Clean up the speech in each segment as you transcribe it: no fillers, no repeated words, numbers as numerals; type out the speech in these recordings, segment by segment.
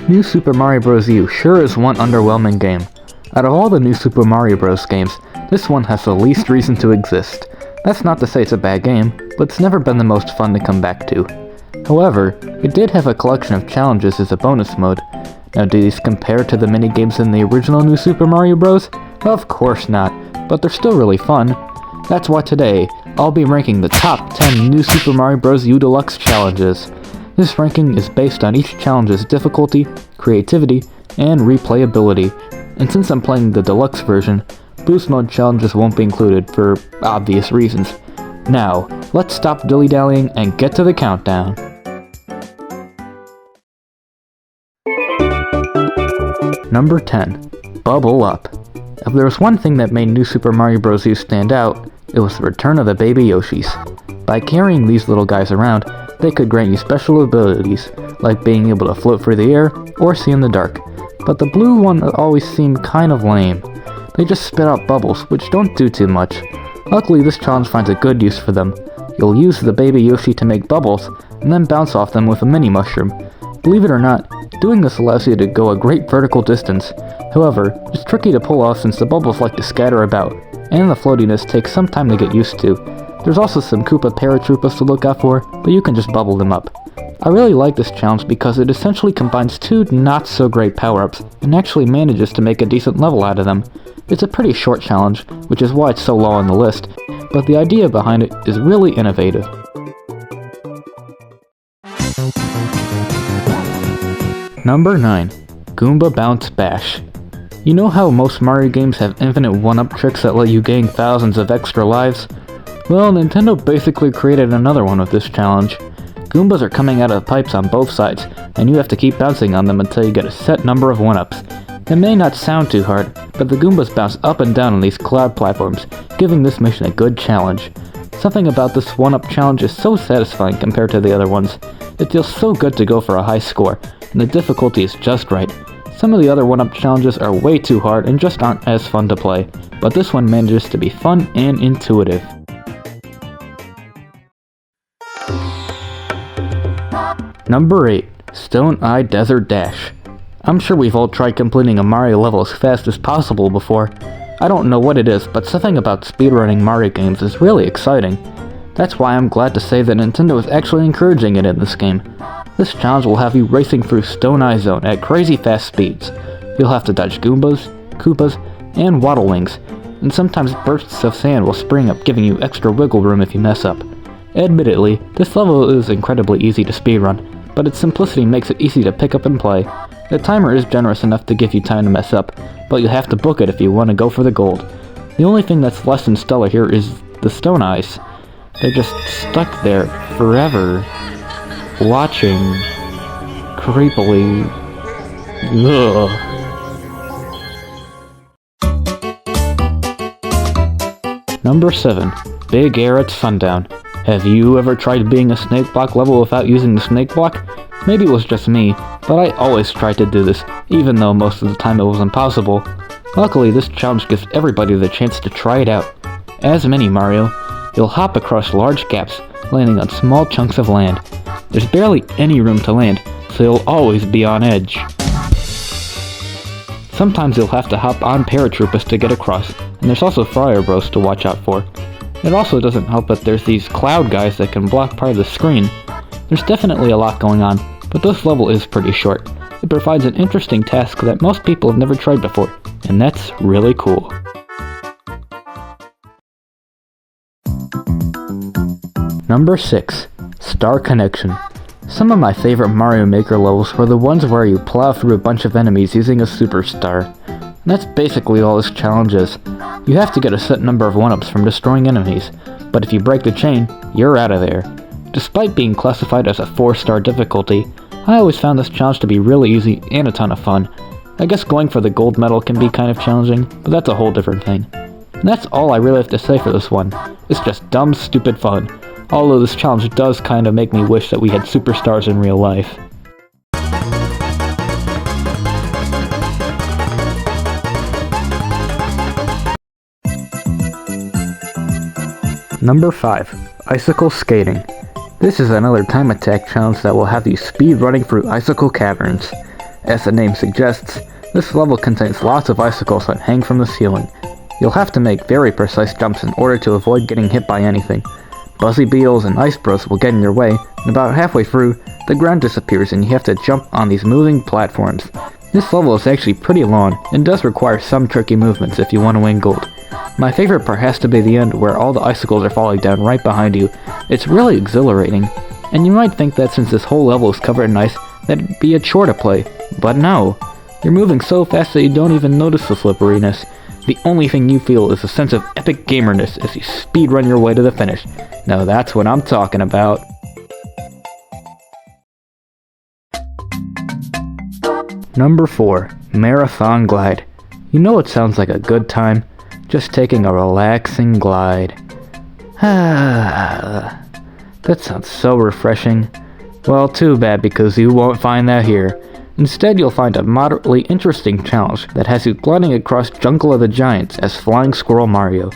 New Super Mario Bros. U sure is one underwhelming game. Out of all the new Super Mario Bros. Games, this one has the least reason to exist. That's not to say it's a bad game, but it's never been the most fun to come back to. However, it did have a collection of challenges as a bonus mode. Now do these compare to the minigames in the original New Super Mario Bros? Of course not, but they're still really fun. That's why today, I'll be ranking the top 10 New Super Mario Bros. U Deluxe challenges. This ranking is based on each challenge's difficulty, creativity, and replayability, and since I'm playing the Deluxe version, Boost Mode challenges won't be included for obvious reasons. Now, let's stop dilly-dallying and get to the countdown. Number 10. Bubble Up. If there was one thing that made New Super Mario Bros. U stand out, it was the return of the baby Yoshis. By carrying these little guys around, they could grant you special abilities, like being able to float through the air or see in the dark. But the blue one always seemed kind of lame. They just spit out bubbles, which don't do too much. Luckily, this challenge finds a good use for them. You'll use the baby Yoshi to make bubbles, and then bounce off them with a mini mushroom. Believe it or not, doing this allows you to go a great vertical distance. However, it's tricky to pull off since the bubbles like to scatter about, and the floatiness takes some time to get used to. There's also some Koopa paratroopers to look out for, but you can just bubble them up. I really like this challenge because it essentially combines two not-so-great power-ups, and actually manages to make a decent level out of them. It's a pretty short challenge, which is why it's so low on the list, but the idea behind it is really innovative. Number 9. Goomba Bounce Bash. You know how most Mario games have infinite one-up tricks that let you gain thousands of extra lives? Well, Nintendo basically created another one with this challenge. Goombas are coming out of the pipes on both sides, and you have to keep bouncing on them until you get a set number of one-ups. It may not sound too hard, but the Goombas bounce up and down on these cloud platforms, giving this mission a good challenge. Something about this one-up challenge is so satisfying compared to the other ones. It feels so good to go for a high score, and the difficulty is just right. Some of the other one-up challenges are way too hard and just aren't as fun to play, but this one manages to be fun and intuitive. Number 8. Stone Eye Desert Dash. I'm sure we've all tried completing a Mario level as fast as possible before. I don't know what it is, but something about speedrunning Mario games is really exciting. That's why I'm glad to say that Nintendo is actually encouraging it in this game. This challenge will have you racing through Stone Eye Zone at crazy fast speeds. You'll have to dodge Goombas, Koopas, and Waddle Wings, and sometimes bursts of sand will spring up, giving you extra wiggle room if you mess up. Admittedly, this level is incredibly easy to speedrun, but its simplicity makes it easy to pick up and play. The timer is generous enough to give you time to mess up, but you'll have to book it if you want to go for the gold. The only thing that's less than stellar here is the Stone Eyes. They're just stuck there forever, watching creepily. Ugh. Number 7. Big Air at Sundown. Have you ever tried being a snake block level without using the snake block? Maybe it was just me, but I always tried to do this, even though most of the time it was impossible. Luckily, this challenge gives everybody the chance to try it out. As Mini Mario, you'll hop across large gaps, landing on small chunks of land. There's barely any room to land, so you'll always be on edge. Sometimes you'll have to hop on paratroopers to get across, and there's also Fryer Bros to watch out for. It also doesn't help that there's these cloud guys that can block part of the screen. There's definitely a lot going on, but this level is pretty short. It provides an interesting task that most people have never tried before, and that's really cool. Number 6. Star Connection. Some of my favorite Mario Maker levels were the ones where you plow through a bunch of enemies using a superstar. And that's basically all this challenge is. You have to get a set number of one-ups from destroying enemies, but if you break the chain, you're out of there. Despite being classified as a 4-star difficulty, I always found this challenge to be really easy and a ton of fun. I guess going for the gold medal can be kind of challenging, but that's a whole different thing. And that's all I really have to say for this one. It's just dumb, stupid fun. Although this challenge does kind of make me wish that we had superstars in real life. Number 5. Icicle Skating. This is another time attack challenge that will have you speed running through icicle caverns. As the name suggests, this level contains lots of icicles that hang from the ceiling. You'll have to make very precise jumps in order to avoid getting hit by anything. Buzzy beetles and ice bros will get in your way, and about halfway through, the ground disappears and you have to jump on these moving platforms. This level is actually pretty long, and does require some tricky movements if you want to win gold. My favorite part has to be the end, where all the icicles are falling down right behind you. It's really exhilarating, and you might think that since this whole level is covered in ice, that it'd be a chore to play, but no. You're moving so fast that you don't even notice the slipperiness. The only thing you feel is a sense of epic gamerness as you speedrun your way to the finish. Now that's what I'm talking about. Number 4. Marathon Glide. You know it sounds like a good time? Just taking a relaxing glide. That sounds so refreshing. Well, too bad, because you won't find that here. Instead, you'll find a moderately interesting challenge that has you gliding across Jungle of the Giants as Flying Squirrel Mario.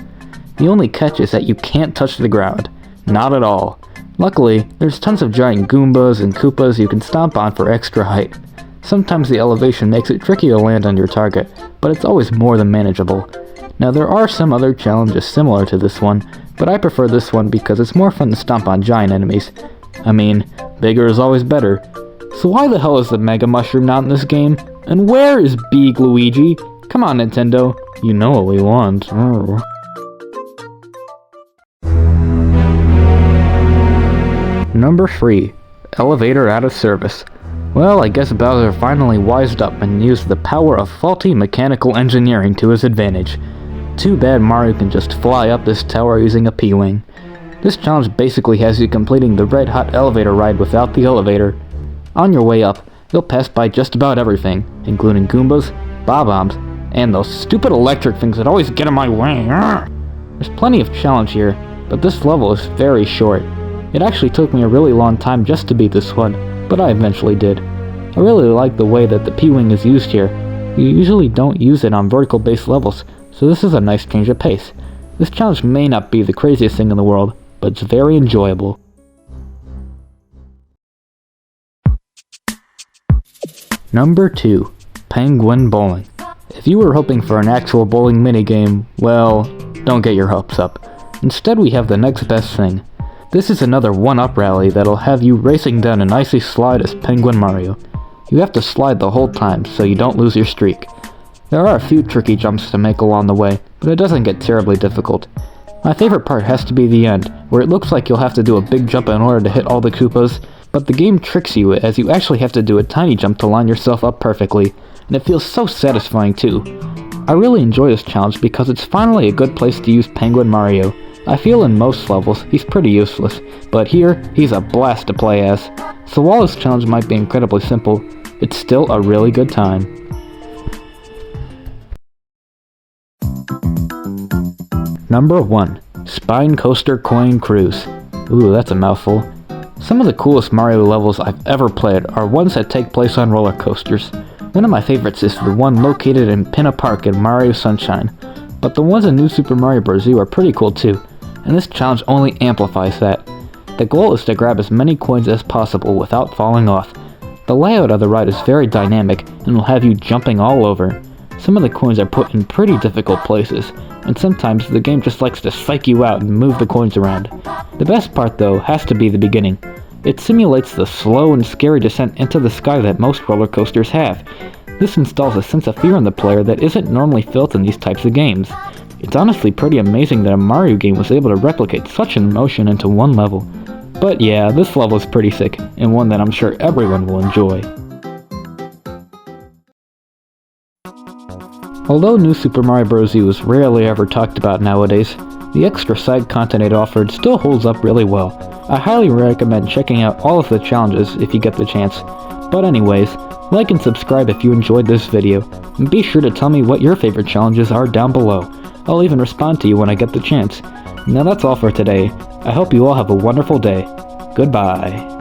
The only catch is that you can't touch the ground. Not at all. Luckily, there's tons of giant Goombas and Koopas you can stomp on for extra height. Sometimes the elevation makes it tricky to land on your target, but it's always more than manageable. Now there are some other challenges similar to this one, but I prefer this one because it's more fun to stomp on giant enemies. I mean, bigger is always better. So why the hell is the Mega Mushroom not in this game? And where is Big Luigi? Come on, Nintendo. You know what we want. Number 3. Elevator out of service. Well, I guess Bowser finally wised up and used the power of faulty mechanical engineering to his advantage. Too bad Mario can just fly up this tower using a P-Wing. This challenge basically has you completing the red hot elevator ride without the elevator. On your way up, you'll pass by just about everything, including Goombas, Bob-ombs, and those stupid electric things that always get in my way. There's plenty of challenge here, but this level is very short. It actually took me a really long time just to beat this one, but I eventually did. I really like the way that the P-Wing is used here. You usually don't use it on vertical based levels, so this is a nice change of pace. This challenge may not be the craziest thing in the world, but it's very enjoyable. Number 2. Penguin Bowling. If you were hoping for an actual bowling minigame, well, don't get your hopes up. Instead we have the next best thing. This is another one-up rally that'll have you racing down an icy slide as Penguin Mario. You have to slide the whole time so you don't lose your streak. There are a few tricky jumps to make along the way, but it doesn't get terribly difficult. My favorite part has to be the end, where it looks like you'll have to do a big jump in order to hit all the Koopas, but the game tricks you as you actually have to do a tiny jump to line yourself up perfectly, and it feels so satisfying too. I really enjoy this challenge because it's finally a good place to use Penguin Mario. I feel in most levels he's pretty useless, but here he's a blast to play as. So while this challenge might be incredibly simple, it's still a really good time. Number 1. Spine Coaster Coin Cruise. Ooh, that's a mouthful. Some of the coolest Mario levels I've ever played are ones that take place on roller coasters. One of my favorites is the one located in Pinna Park in Mario Sunshine, but the ones in New Super Mario Bros. U are pretty cool too, and this challenge only amplifies that. The goal is to grab as many coins as possible without falling off. The layout of the ride is very dynamic and will have you jumping all over. Some of the coins are put in pretty difficult places, and sometimes the game just likes to psych you out and move the coins around. The best part though has to be the beginning. It simulates the slow and scary descent into the sky that most roller coasters have. This installs a sense of fear in the player that isn't normally felt in these types of games. It's honestly pretty amazing that a Mario game was able to replicate such an emotion into one level. But yeah, this level is pretty sick, and one that I'm sure everyone will enjoy. Although New Super Mario Bros. U is rarely ever talked about nowadays, the extra side content it offered still holds up really well. I highly recommend checking out all of the challenges if you get the chance. But anyways, like and subscribe if you enjoyed this video, and be sure to tell me what your favorite challenges are down below. I'll even respond to you when I get the chance. Now that's all for today. I hope you all have a wonderful day. Goodbye.